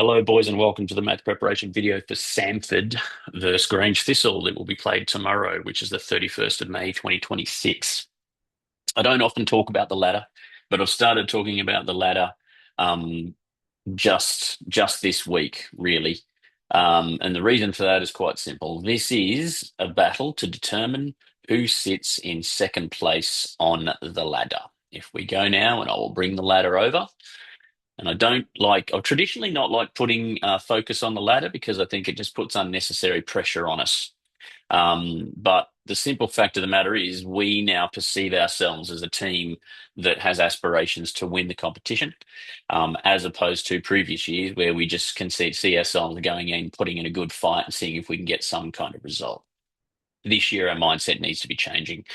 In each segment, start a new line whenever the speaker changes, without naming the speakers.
Hello, boys, and welcome to the math preparation video for Samford versus Grange Thistle that will be played tomorrow, which is the 31st of May, 2026. I don't often talk about the ladder, but I've started talking about the ladder um, just this week, really. And the reason for that is quite simple. This is a battle to determine who sits in second place on the ladder. If we go now, and I will bring the ladder over. And I've traditionally not liked putting focus on the ladder because I think it just puts unnecessary pressure on us. But the simple fact of the matter is we now perceive ourselves as a team that has aspirations to win the competition, as opposed to previous years where we just can see ourselves going in, putting in a good fight and seeing if we can get some kind of result. This year, our mindset needs to be changing.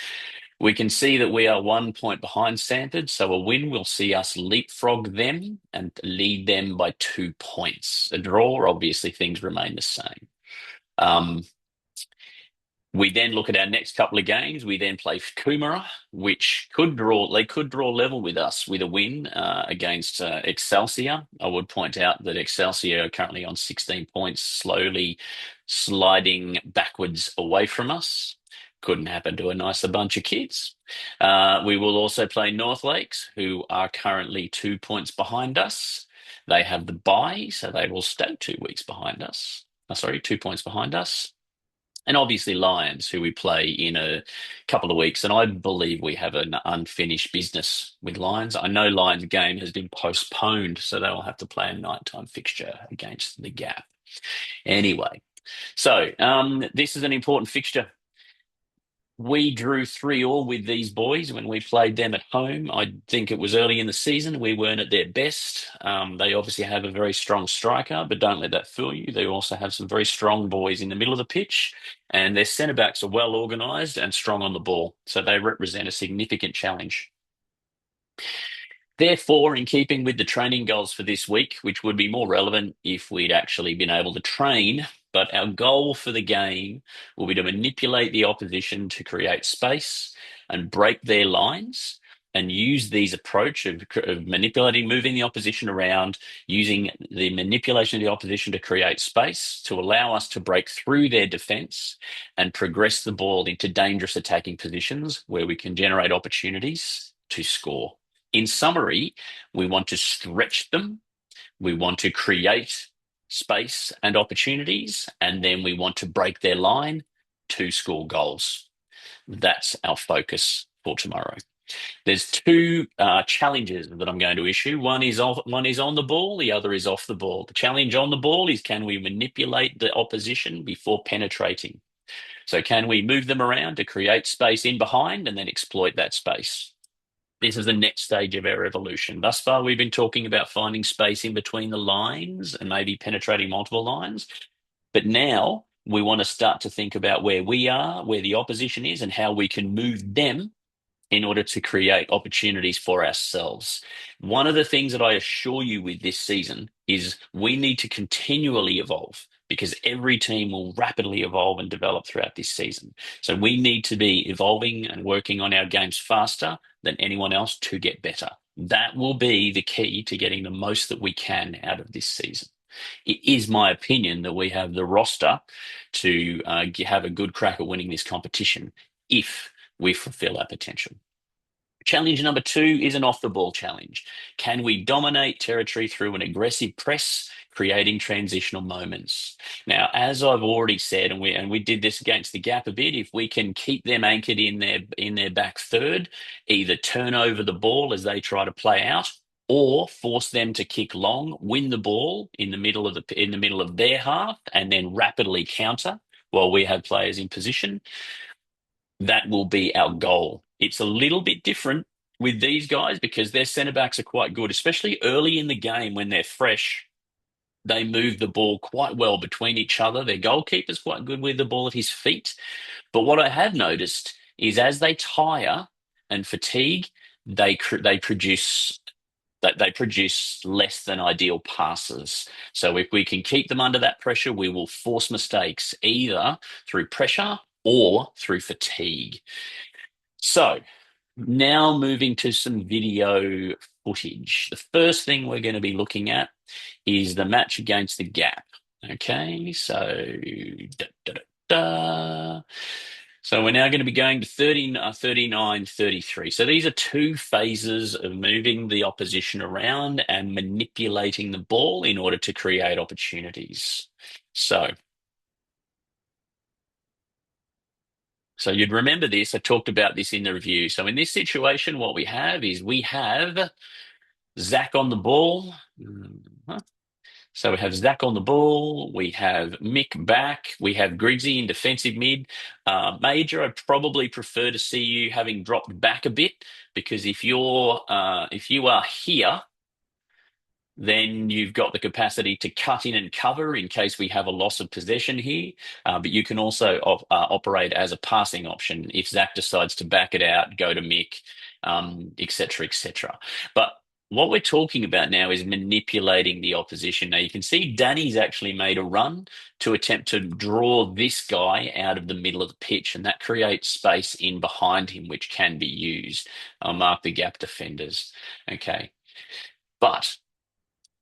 We can see that we are 1 point behind Samford, so a win will see us leapfrog them and lead them by 2 points. A draw, obviously, things remain the same. We then look at our next couple of games. We then play Coomera, which could draw. They could draw level with us with a win against Excelsior. I would point out that Excelsior are currently on 16 points, slowly sliding backwards away from us. Couldn't happen to a nicer bunch of kids. We will also play North Lakes, who are currently 2 points behind us. They have the bye, so they will stay 2 weeks behind us. Sorry, 2 points behind us. And obviously Lions, who we play in a couple of weeks. And I believe we have an unfinished business with Lions. I know Lions' game has been postponed, so they'll have to play a nighttime fixture against the Gap. Anyway, so this is an important fixture. We drew 3-3 with these boys when we played them at home. I think it was early in the season. We weren't at their best. They obviously have a very strong striker, but don't let that fool you. They also have some very strong boys in the middle of the pitch, and their centre backs are well organised and strong on the ball. So they represent a significant challenge. Therefore, in keeping with the training goals for this week, which would be more relevant if we'd actually been able to train, but our goal for the game will be to manipulate the opposition to create space and break their lines and use these approach of manipulating, moving the opposition around, using the manipulation of the opposition to create space to allow us to break through their defence and progress the ball into dangerous attacking positions where we can generate opportunities to score. In summary, we want to stretch them, we want to create space and opportunities, and then we want to break their line to score goals. That's our focus for tomorrow. There's two challenges that I'm going to issue. One is on the ball, the other is off the ball. The challenge on the ball is, can we manipulate the opposition before penetrating? So can we move them around to create space in behind and then exploit that space? This is the next stage of our evolution. Thus far, we've been talking about finding space in between the lines and maybe penetrating multiple lines. But now we want to start to think about where we are, where the opposition is, and how we can move them in order to create opportunities for ourselves. One of the things that I assure you with this season is we need to continually evolve, because every team will rapidly evolve and develop throughout this season. So we need to be evolving and working on our games faster than anyone else to get better. That will be the key to getting the most that we can out of this season. It is my opinion that we have the roster to have a good crack at winning this competition if we fulfill our potential. Challenge number 2 is an off-the-ball challenge. Can we dominate territory through an aggressive press, creating transitional moments? Now, as I've already said, and we did this against the Gap a bit, if we can keep them anchored in their back third, either turn over the ball as they try to play out, or force them to kick long, win the ball in the middle of their half, and then rapidly counter while we have players in position, that will be our goal. It's a little bit different with these guys because their centre backs are quite good, especially early in the game when they're fresh. They move the ball quite well between each other. Their goalkeeper's quite good with the ball at his feet. But what I have noticed is as they tire and fatigue, they produce less than ideal passes. So if we can keep them under that pressure, we will force mistakes either through pressure or through fatigue. So now moving to some video footage. The first thing we're going to be looking at is the match against the gap. Okay, so da, da, da, da. So we're now going to be going to 39, 33. So these are two phases of moving the opposition around and manipulating the ball in order to create opportunities. So you'd remember this. I talked about this in the review. So in this situation, what we have is we have Zach on the ball. So we have Zach on the ball. We have Mick back. We have Grigsy in defensive mid. Major, I'd probably prefer to see you having dropped back a bit because if you are here, then you've got the capacity to cut in and cover in case we have a loss of possession here. But you can also operate as a passing option if Zach decides to back it out, go to Mick, et cetera, et cetera. But what we're talking about now is manipulating the opposition. Now you can see Danny's actually made a run to attempt to draw this guy out of the middle of the pitch, and that creates space in behind him, which can be used. I'll mark the gap defenders. Okay. But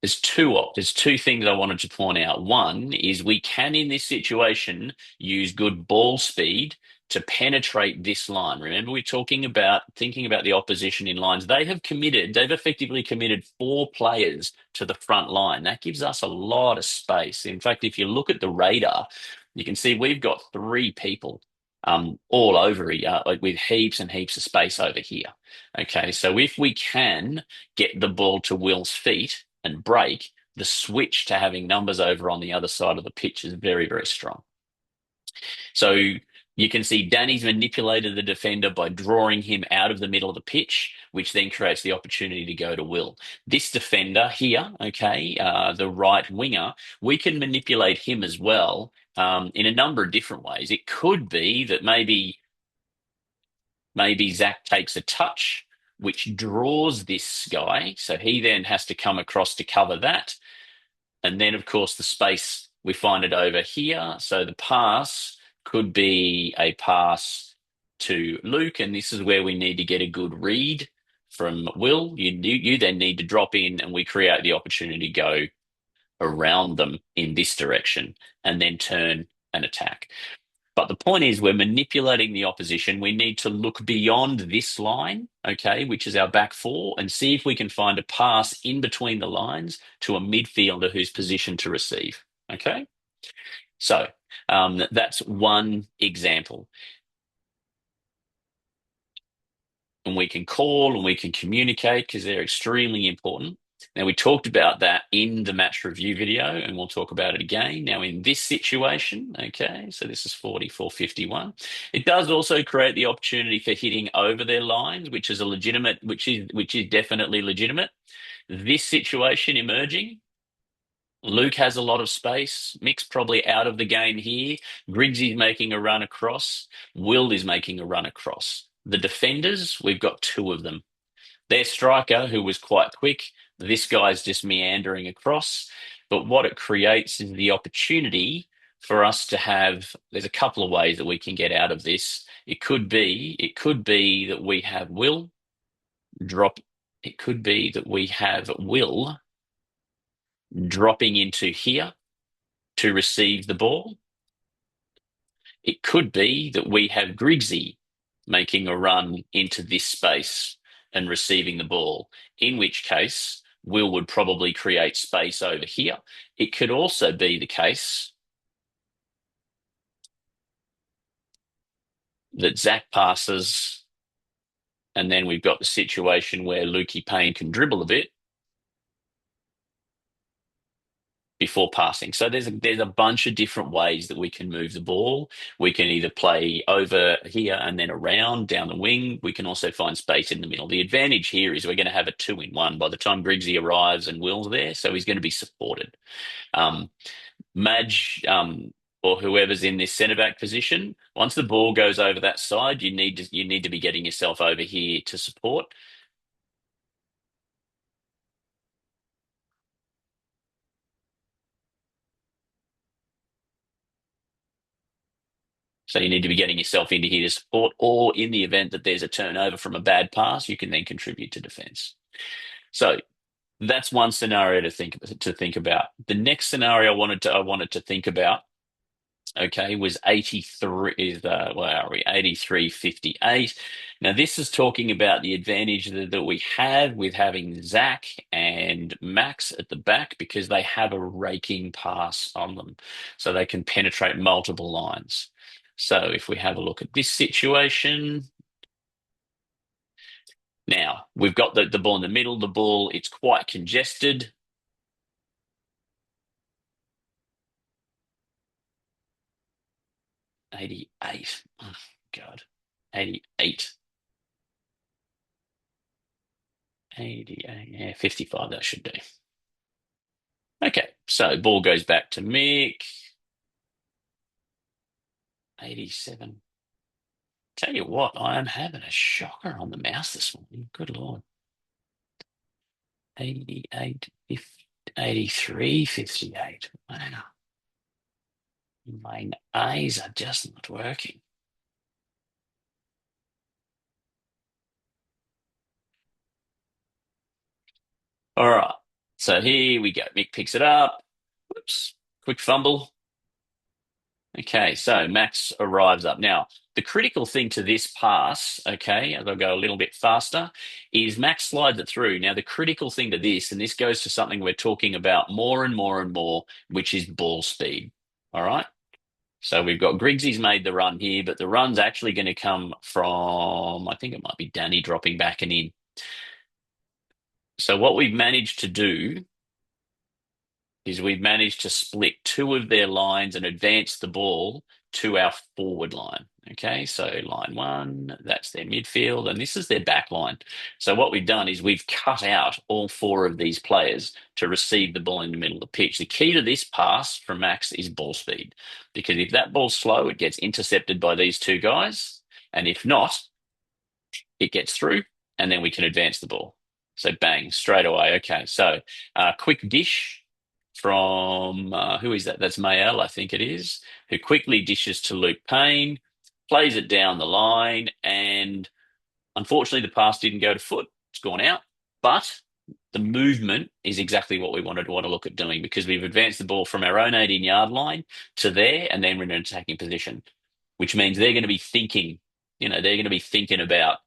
there's two things I wanted to point out. One is we can, in this situation, use good ball speed to penetrate this line. Remember, we're thinking about the opposition in lines. They've effectively committed four players to the front line. That gives us a lot of space. In fact, if you look at the radar, you can see we've got three people all over here, like with heaps and heaps of space over here. Okay, so if we can get the ball to Will's feet and break, the switch to having numbers over on the other side of the pitch is very, very strong. So you can see Danny's manipulated the defender by drawing him out of the middle of the pitch, which then creates the opportunity to go to Will. This defender here, okay, the right winger, we can manipulate him as well in a number of different ways. It could be that maybe Zach takes a touch, which draws this guy. So he then has to come across to cover that. And then, of course, the space, we find it over here. So the pass could be a pass to Luke. And this is where we need to get a good read from Will. You then need to drop in and we create the opportunity to go around them in this direction and then turn and attack. But the point is, we're manipulating the opposition. We need to look beyond this line, okay, which is our back four, and see if we can find a pass in between the lines to a midfielder who's positioned to receive, okay? So that's one example. And we can call and we can communicate because they're extremely important. Now, we talked about that in the match review video, and we'll talk about it again. Now, in this situation, okay, so this is 44-51. It does also create the opportunity for hitting over their lines, which is definitely legitimate. This situation emerging, Luke has a lot of space. Mick's probably out of the game here. Griggsy's making a run across. Will is making a run across. The defenders, we've got two of them. Their striker, who was quite quick, this guy's just meandering across. But what it creates is the opportunity for us to have, there's a couple of ways that we can get out of this. It could be that we have Will drop. It could be that we have Will dropping into here to receive the ball. It could be that we have Grigsy making a run into this space and receiving the ball, in which case Will would probably create space over here. It could also be the case that Zach passes, and then we've got the situation where Lukey Payne can dribble a bit before passing. So there's a bunch of different ways that we can move the ball. We can either play over here and then around down the wing. We can also find space in the middle. The advantage here is we're going to have a 2-in-1 by the time Griggsy arrives and Will's there, so he's going to be supported. Madge or whoever's in this centre back position, once the ball goes over that side, you need to be getting yourself over here to support. So you need to be getting yourself into here to support, or in the event that there's a turnover from a bad pass, you can then contribute to defence. So that's one scenario to think about. The next scenario I wanted to think about, okay, was 83 is where are we? 83-58. Now this is talking about the advantage that we have with having Zach and Max at the back because they have a raking pass on them. So they can penetrate multiple lines. So if we have a look at this situation, now we've got the ball in the middle, the ball, it's quite congested. 88. Oh, God. 88. 88. Yeah, 55, that should do. Okay, so ball goes back to Mick. 87. Tell you what, I am having a shocker on the mouse this morning. Good Lord. 88, 83, 58. Wow. My A's are just not working. All right, so here we go. Mick picks it up. Whoops, quick fumble. Okay, so Max arrives up. Now, the critical thing to this pass, okay, as I go a little bit faster, is Max slides it through. Now, the critical thing to this, and this goes to something we're talking about more and more and more, which is ball speed. All right. So we've got Griggsy's made the run here, but the run's actually going to come from, I think it might be Danny dropping back and in. So what we've managed to do is we've managed to split two of their lines and advance the ball to our forward line. Okay, so line one, that's their midfield, and this is their back line. So what we've done is we've cut out all four of these players to receive the ball in the middle of the pitch. The key to this pass from Max is ball speed, because if that ball's slow, it gets intercepted by these two guys, and if not, it gets through, and then we can advance the ball. So bang, straight away. Okay, so quick dish from who is that? That's Mayel, I think it is, who quickly dishes to Luke Payne, plays it down the line, and unfortunately the pass didn't go to foot. It's gone out, but the movement is exactly what we wanted to want to look at doing because we've advanced the ball from our own 18-yard line to there, and then we're in an attacking position, which means they're going to be thinking, they're going to be thinking about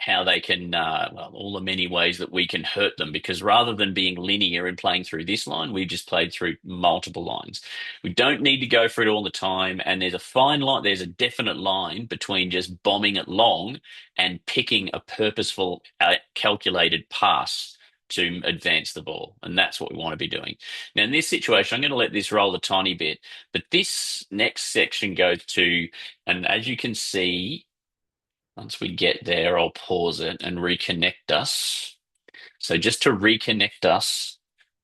how they can, well, all the many ways that we can hurt them. Because rather than being linear and playing through this line, we've just played through multiple lines. We don't need to go for it all the time. And there's a fine line, there's a definite line between just bombing it long and picking a purposeful, calculated pass to advance the ball. And that's what we want to be doing. Now, in this situation, I'm going to let this roll a tiny bit, but this next section goes to, and as you can see, once we get there, I'll pause it and reconnect us. So just to reconnect us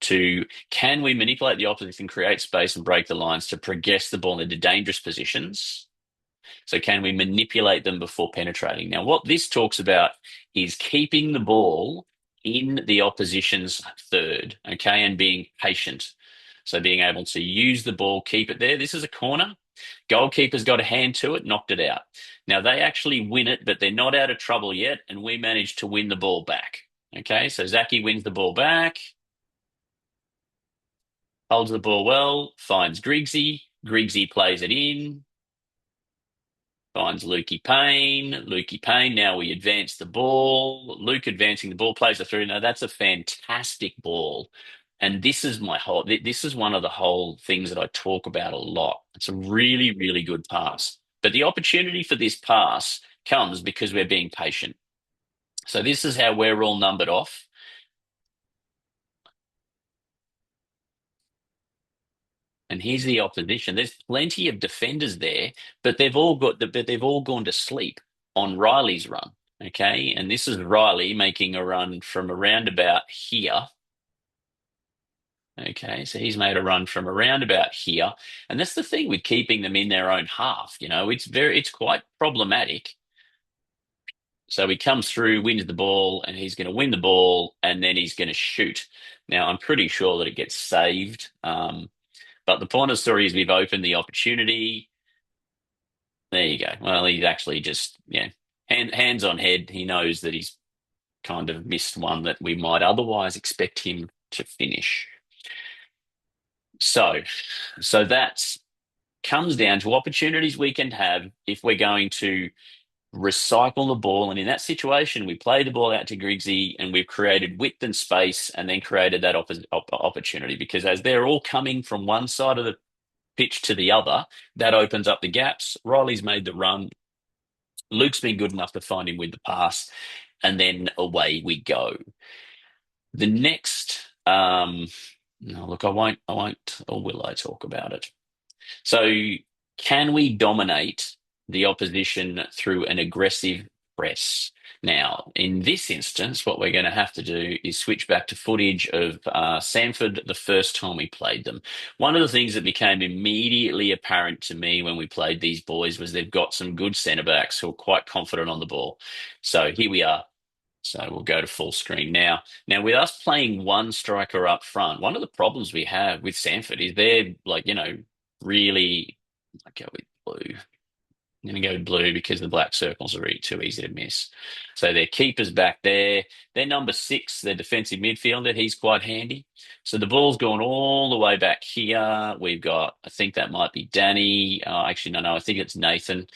to, can we manipulate the opposition, create space and break the lines to progress the ball into dangerous positions? So can we manipulate them before penetrating? Now, what this talks about is keeping the ball in the opposition's third, okay, and being patient. So being able to use the ball, keep it there. This is a corner. Goalkeeper's got a hand to it, knocked it out. Now they actually win it, but they're not out of trouble yet, and we managed to win the ball back. Okay, so Zachy wins the ball back, holds the ball well, finds Griggsy. Griggsy plays it in, finds Lukey Payne. Lukey Payne, now we advance the ball. Luke advancing the ball, plays it through. Now that's a fantastic ball. And this is one of the whole things that I talk about a lot. It's a really, really good pass. But the opportunity for this pass comes because we're being patient. So this is how we're all numbered off. And here's the opposition. There's plenty of defenders there, but they've all gone to sleep on Riley's run. Okay. And this is Riley making a run from around about here. Okay, so he's made a run from around about here. And that's the thing with keeping them in their own half, it's quite problematic. So he comes through, wins the ball, and he's going to win the ball, and then he's going to shoot. Now, I'm pretty sure that it gets saved. But the point of the story is we've opened the opportunity. There you go. Well, he's actually just, hands on head. He knows that he's kind of missed one that we might otherwise expect him to finish. So, so that comes down to opportunities we can have if we're going to recycle the ball. And in that situation, we play the ball out to Grigsy and we've created width and space and then created that opportunity because as they're all coming from one side of the pitch to the other, that opens up the gaps. Riley's made the run. Luke's been good enough to find him with the pass, and then away we go. The next, no, look, I won't, or will I talk about it? So, can we dominate the opposition through an aggressive press? Now, in this instance, what we're going to have to do is switch back to footage of Samford the first time we played them. One of the things that became immediately apparent to me when we played these boys was they've got some good centre backs who are quite confident on the ball. So here we are. So we'll go to full screen now. Now, with us playing one striker up front, one of the problems we have with Samford is they're like, really, I go with blue. I'm going to go with blue because the black circles are too easy to miss. So their keeper's back there. Their number six, their defensive midfielder, he's quite handy. So the ball's gone all the way back here. We've got, I think that might be Danny. Actually, no, I think it's Nathan.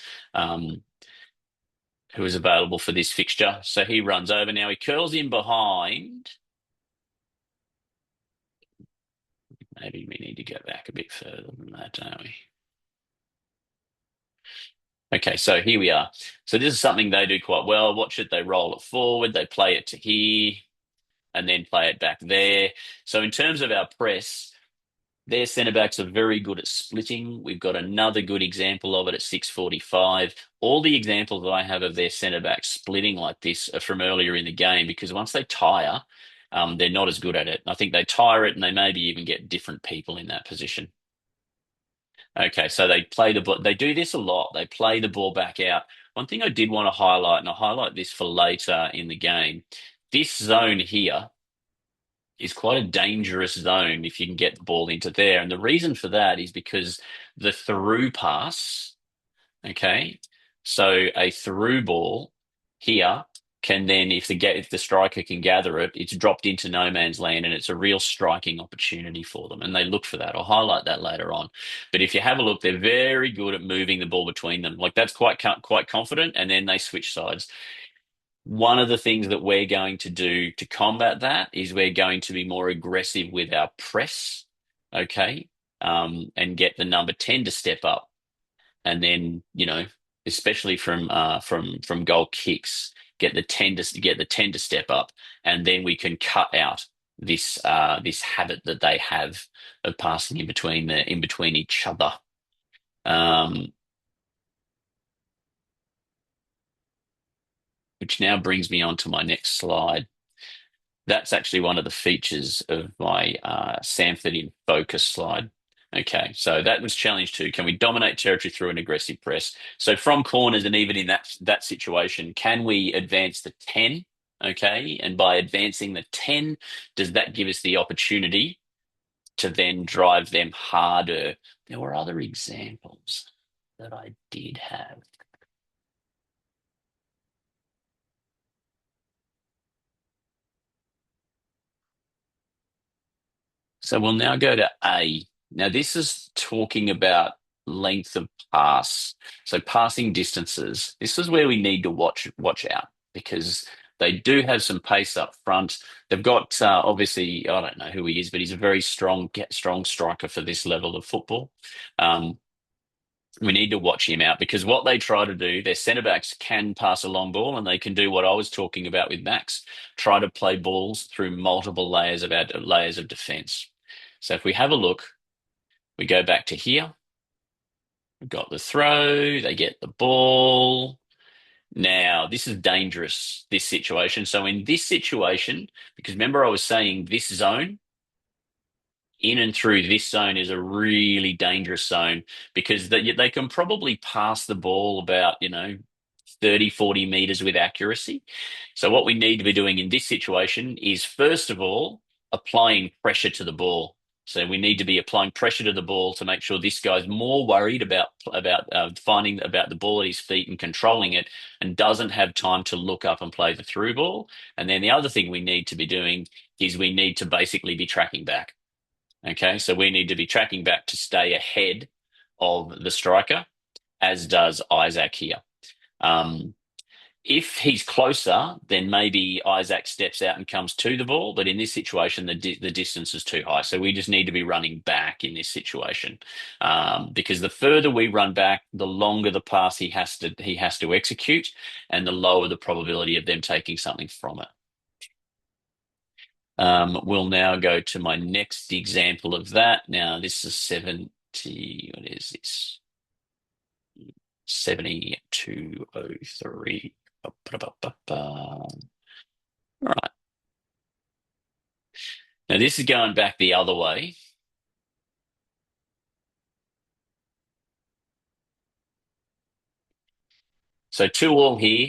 Who is available for this fixture. So he runs over. Now he curls in behind. Maybe we need to go back a bit further than that, don't we? Okay, so here we are. So this is something they do quite well. Watch it. They roll it forward. They play it to here and then play it back there. So in terms of our press, their centre backs are very good at splitting. We've got another good example of it at 6:45. All the examples that I have of their centre backs splitting like this are from earlier in the game because once they tire, they're not as good at it. I think they tire it and they maybe even get different people in that position. Okay, so they play the ball. They do this a lot. They play the ball back out. One thing I did want to highlight, and I'll highlight this for later in the game, this zone here is quite a dangerous zone if you can get the ball into there. And the reason for that is because the through pass, okay, so a through ball here can then, if the striker can gather it, it's dropped into no man's land, and it's a real striking opportunity for them. And they look for that. I'll highlight that later on. But if you have a look, they're very good at moving the ball between them. Like that's quite confident, and then they switch sides. One of the things that we're going to do to combat that is we're going to be more aggressive with our press, okay, and get the number 10 to step up, and then especially from goal kicks, get the 10 to step up, and then we can cut out this habit that they have of passing in between each other. Um, which now brings me on to my next slide. That's actually one of the features of my Samford in focus slide. Okay, so that was challenge two. Can we dominate territory through an aggressive press? So from corners and even in that situation, can we advance the 10? Okay, and by advancing the 10, does that give us the opportunity to then drive them harder? There were other examples that I did have. So we'll now go to A. Now this is talking about length of pass. So passing distances. This is where we need to watch out because they do have some pace up front. They've got obviously I don't know who he is, but he's a very strong striker for this level of football. We need to watch him out because what they try to do, their centre backs can pass a long ball and they can do what I was talking about with Max, try to play balls through multiple layers of defence. So if we have a look, we go back to here. We've got the throw, they get the ball. Now, this is dangerous, this situation. So in this situation, because remember I was saying this zone, in and through this zone is a really dangerous zone because they can probably pass the ball about, 30, 40 meters with accuracy. So what we need to be doing in this situation is, first of all, applying pressure to the ball. So we need to be applying pressure to the ball to make sure this guy's more worried about finding about the ball at his feet and controlling it, and doesn't have time to look up and play the through ball. And then the other thing we need to be doing is we need to basically be tracking back. Okay, so we need to be tracking back to stay ahead of the striker, as does Isaac here. Um, if he's closer, then maybe Isaac steps out and comes to the ball. But in this situation, the distance is too high. So we just need to be running back in this situation, because the further we run back, the longer the pass he has to execute, and the lower the probability of them taking something from it. We'll now go to my next example of that. Now, this is 70. What is this? 7203. All right. Now, this is going back the other way. So 2-2 here,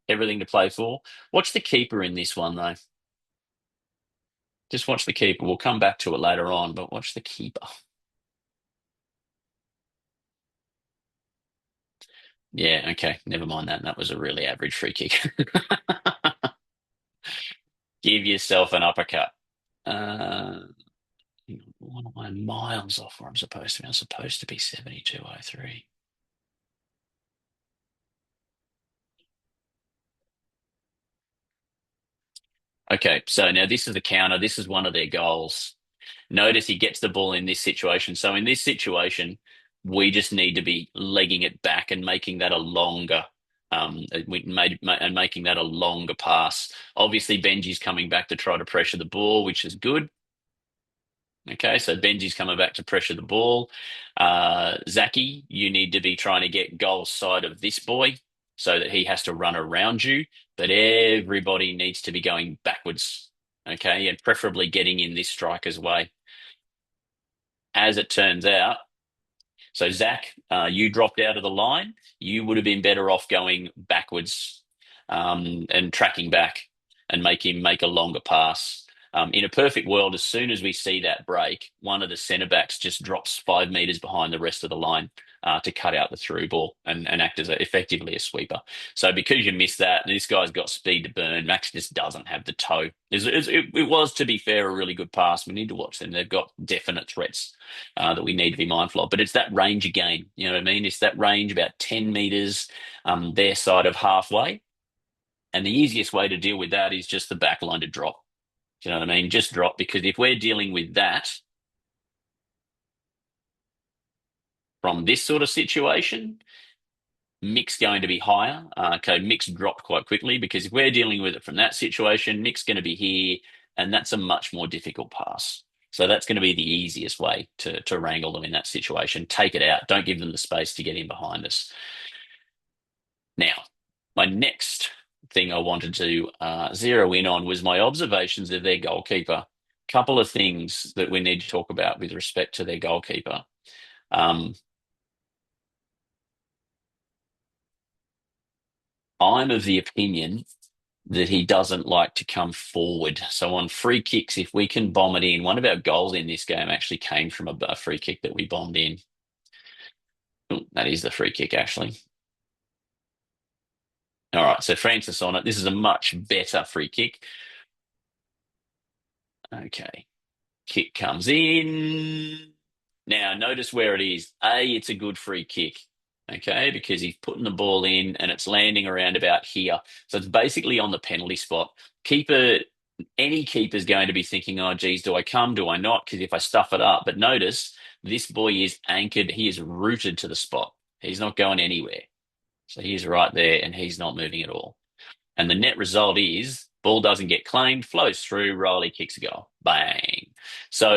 everything to play for. Watch the keeper in this one, though. Just watch the keeper. We'll come back to it later on, but watch the keeper. Yeah, okay. Never mind that. That was a really average free kick. Give yourself an uppercut. Uh, what am I miles off where I'm supposed to be? I'm supposed to be 7203. Okay, so now this is the counter. This is one of their goals. Notice he gets the ball in this situation. So in this situation, we just need to be legging it back and making that a longer, and making that a longer pass. Obviously, Benji's coming back to try to pressure the ball, which is good. Okay, so Benji's coming back to pressure the ball. Zaki, you need to be trying to get goal side of this boy so that he has to run around you, but everybody needs to be going backwards. Okay, and preferably getting in this striker's way. As it turns out, so Zach, you dropped out of the line. You would have been better off going backwards, and tracking back and make him make a longer pass. In a perfect world, as soon as we see that break, one of the centre backs just drops 5 meters behind the rest of the line, to cut out the through ball and act as effectively a sweeper. So because you missed that, this guy's got speed to burn. Max just doesn't have the toe. It was, to be fair, a really good pass. We need to watch them. They've got definite threats, that we need to be mindful of. But it's that range again. You know what I mean? It's that range about 10 meters, their side of halfway. And the easiest way to deal with that is just the back line to drop. Do you know what I mean? Just drop, because if we're dealing with that from this sort of situation, Mick's going to be higher. Okay, Mick's dropped quite quickly, because if we're dealing with it from that situation, Mick's going to be here, and that's a much more difficult pass. So that's going to be the easiest way to wrangle them in that situation. Take it out. Don't give them the space to get in behind us. Now, my next thing I wanted to zero in on was my observations of their goalkeeper. Couple of things that we need to talk about with respect to their goalkeeper. I'm of the opinion that he doesn't like to come forward. So on free kicks, if we can bomb it in, one of our goals in this game actually came from a free kick that we bombed in. Ooh, that is the free kick, actually. All right, so Francis on it. This is a much better free kick. Okay, kick comes in. Now, notice where it is. It's a good free kick, okay, because he's putting the ball in and it's landing around about here. So it's basically on the penalty spot. Any keeper's going to be thinking, oh, geez, do I come? Do I not? Because if I stuff it up. But notice this boy is anchored. He is rooted to the spot. He's not going anywhere. So he's right there and he's not moving at all. And the net result is ball doesn't get claimed, flows through, Riley kicks a goal. Bang. So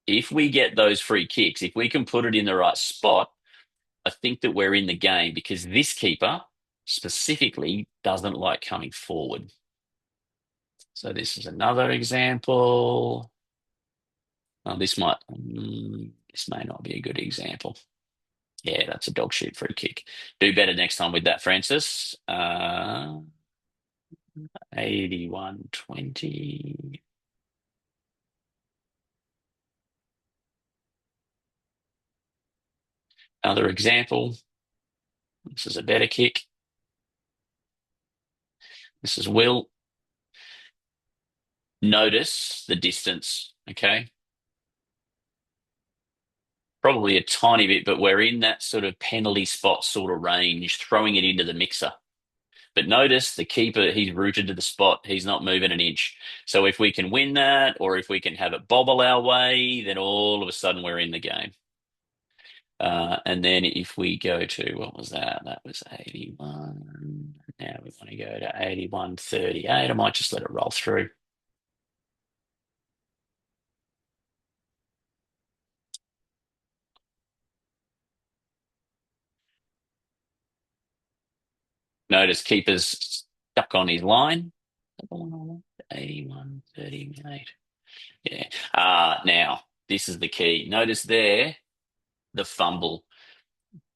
if we get those free kicks, if we can put it in the right spot, I think that we're in the game, because this keeper specifically doesn't like coming forward. So this is another example. This may not be a good example. Yeah, that's a dog shit free kick. Do better next time with that, Francis. 81-20. Another example. This is a better kick. This is Will. Notice the distance, okay? Probably a tiny bit, but we're in that sort of penalty spot sort of range, throwing it into the mixer. But notice the keeper, he's rooted to the spot. He's not moving an inch. So if we can win that, or if we can have it bobble our way, then all of a sudden we're in the game. And then if we go to, what was that? That was 81. Now we want to go to 81.38. I might just let it roll through. Notice keeper's stuck on his line. 81.38. Yeah. Now, this is the key. Notice there, the fumble.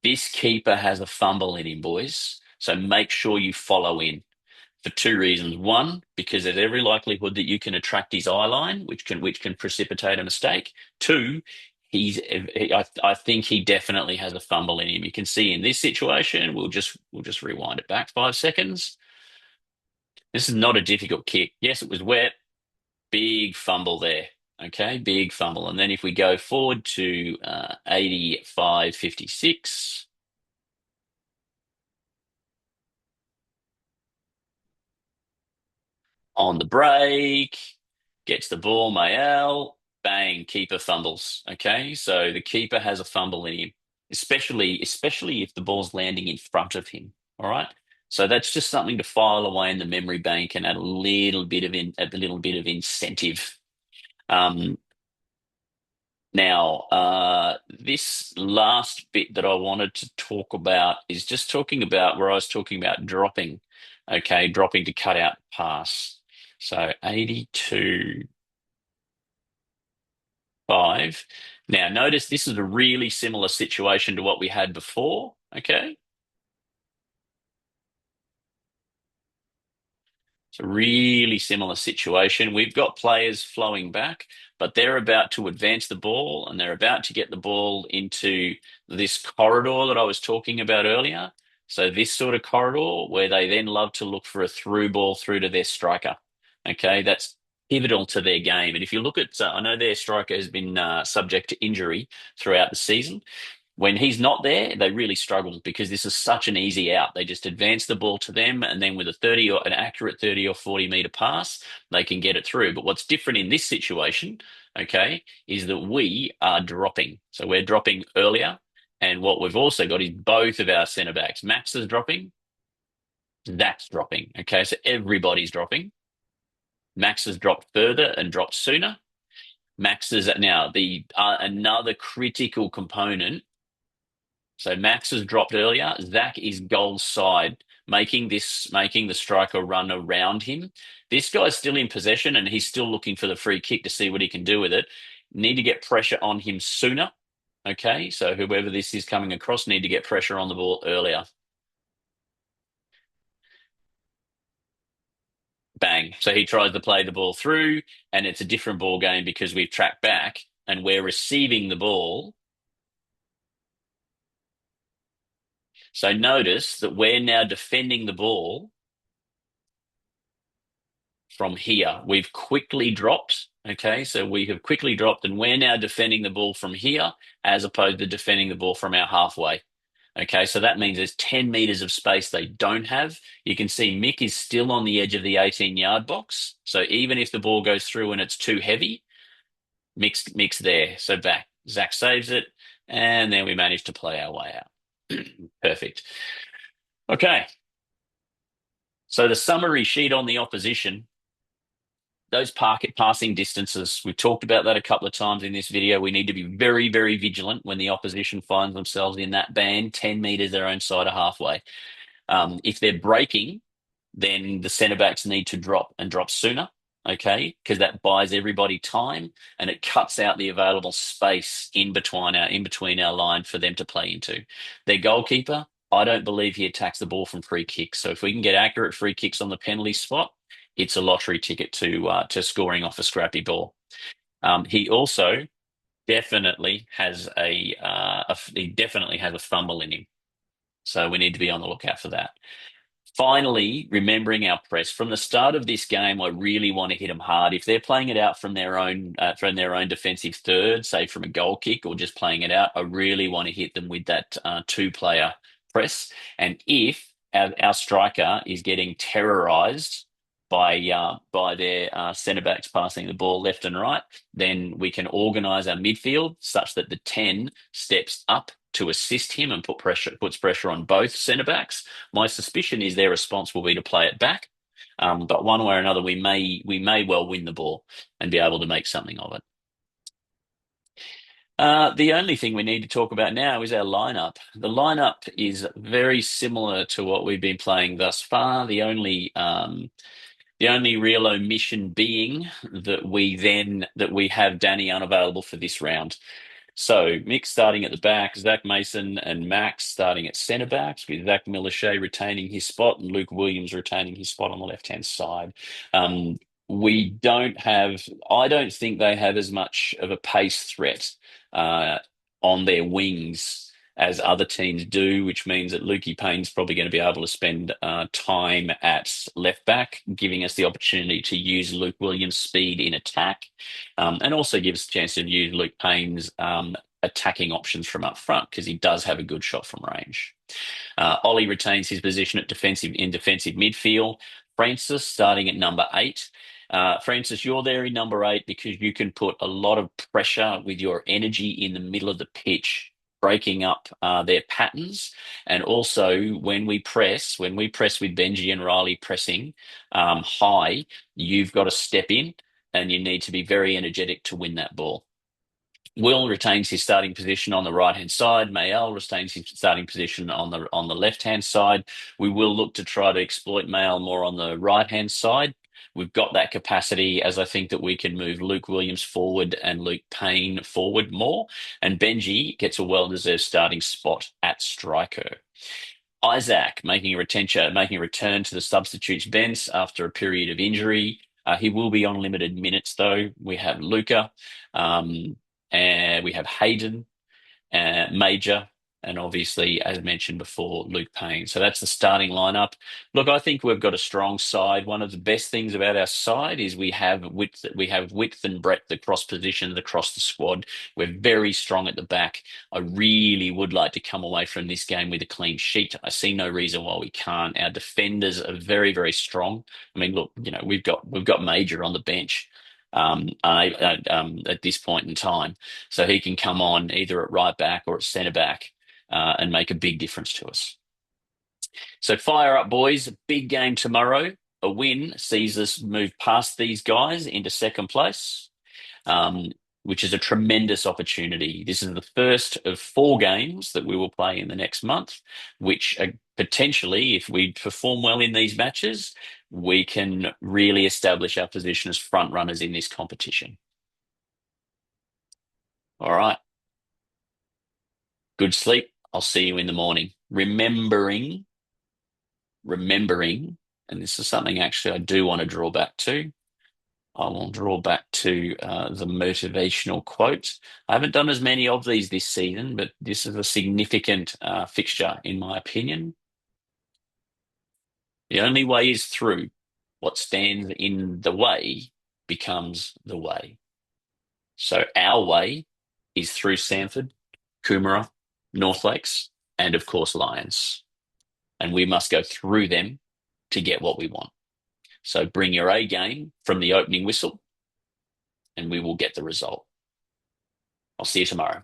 This keeper has a fumble in him, boys. So make sure you follow in for two reasons. One, because there's every likelihood that you can attract his eye line, which can precipitate a mistake. Two, I think he definitely has a fumble in him. You can see in this situation, we'll just rewind it back 5 seconds. This is not a difficult kick. Yes, it was wet. Big fumble there. Okay, big fumble. And then if we go forward to 85.56. On the break, gets the ball, Mael, bang, keeper fumbles. Okay, so the keeper has a fumble in him, especially if the ball's landing in front of him. All right, so that's just something to file away in the memory bank and add a little bit of incentive. Um, Now, this last bit that I wanted to talk about is just talking about where I was talking about dropping, okay, dropping to cut out pass. So 82.5. Now, notice this is a really similar situation to what we had before, okay? It's a really similar situation. We've got players flowing back, but they're about to advance the ball and they're about to get the ball into this corridor that I was talking about earlier. So, this sort of corridor where they then love to look for a through ball through to their striker. Okay, that's pivotal to their game. And if you look at, I know their striker has been subject to injury throughout the season. When he's not there, they really struggle because this is such an easy out. They just advance the ball to them, and then with a 30 or an accurate 30 or 40 meter pass, they can get it through. But what's different in this situation, okay, is that we are dropping. So we're dropping earlier. And what we've also got is both of our centre backs. Max is dropping, Zach's dropping. Okay, so everybody's dropping. Max has dropped further and dropped sooner. Max is now the another critical component. So Max has dropped earlier. Zach is goal side, making the striker run around him. This guy's still in possession and he's still looking for the free kick to see what he can do with it. Need to get pressure on him sooner. Okay, so whoever this is coming across need to get pressure on the ball earlier. Bang. So he tries to play the ball through, and it's a different ball game because we've tracked back and we're receiving the ball. So notice that we're now defending the ball from here. We've quickly dropped. Okay, so we have quickly dropped, and we're now defending the ball from here as opposed to defending the ball from our halfway. Okay, so that means there's 10 meters of space they don't have. You can see Mick is still on the edge of the 18-yard box. So even if the ball goes through and it's too heavy, Mick's there. So back. Zach saves it, and then we manage to play our way out. Perfect. Okay, so the summary sheet on the opposition, those passing distances, we've talked about that a couple of times in this video. We need to be very, very vigilant when the opposition finds themselves in that band, 10 meters their own side of halfway. If they're breaking, then the centre backs need to drop and drop sooner, okay? Because that buys everybody time and it cuts out the available space in between our line for them to play into. Their goalkeeper, I don't believe he attacks the ball from free kicks. So if we can get accurate free kicks on the penalty spot, it's a lottery ticket to scoring off a scrappy ball. He also he definitely has a fumble in him. So we need to be on the lookout for that. Finally, remembering our press from the start of this game, I really want to hit them hard. If they're playing it out from their own defensive third, say from a goal kick or just playing it out, I really want to hit them with that two-player press. And if our striker is getting terrorised by their centre backs passing the ball left and right, then we can organise our midfield such that the 10 steps up to assist him and puts pressure on both centre backs. My suspicion is their response will be to play it back. But one way or another, we may well win the ball and be able to make something of it. The only thing we need to talk about now is our lineup. The lineup is very similar to what we've been playing thus far. The only real omission being that we have Danny unavailable for this round. So Mick starting at the back, Zach Mason and Max starting at centre backs, with Zach Millichet retaining his spot and Luke Williams retaining his spot on the left-hand side. Um, we don't have, I don't think they have as much of a pace threat uh, on their wings as other teams do, which means that Lukey Payne's probably going to be able to spend time at left back, giving us the opportunity to use Luke Williams' speed in attack, and also gives us a chance to use Luke Payne's attacking options from up front because he does have a good shot from range. Ollie retains his position at defensive midfield. Francis starting at number 8. Francis, you're there in number 8 because you can put a lot of pressure with your energy in the middle of the pitch, breaking up their patterns. And also, when we press with Benji and Riley pressing high, you've got to step in and you need to be very energetic to win that ball. Will retains his starting position on the right-hand side. Mael retains his starting position on the left-hand side. We will look to try to exploit Mael more on the right-hand side. We've got that capacity, as I think that we can move Luke Williams forward and Luke Payne forward more. And Benji gets a well-deserved starting spot at striker. Isaac making a return to the substitutes bench after a period of injury. He will be on limited minutes, though. We have Luca, and we have Hayden, Major, and obviously, as mentioned before, Luke Payne. So that's the starting lineup. Look, I think we've got a strong side. One of the best things about our side is we have width. We have width and breadth across positions across the squad. We're very strong at the back. I really would like to come away from this game with a clean sheet. I see no reason why we can't. Our defenders are very, very strong. I mean, look, we've got Major on the bench at this point in time, so he can come on either at right back or at centre back and make a big difference to us. So fire up, boys. Big game tomorrow. A win sees us move past these guys into second place, which is a tremendous opportunity. This is the first of 4 games that we will play in the next month, which potentially, if we perform well in these matches, we can really establish our position as front runners in this competition. All right. Good sleep. I'll see you in the morning. Remembering, and this is something actually I do want to draw back to. I will draw back to the motivational quote. I haven't done as many of these this season, but this is a significant fixture, in my opinion. The only way is through. What stands in the way becomes the way. So our way is through Samford, Coomera, North Lakes, and of course Lions. And we must go through them to get what we want. So bring your A game from the opening whistle and we will get the result. I'll see you tomorrow.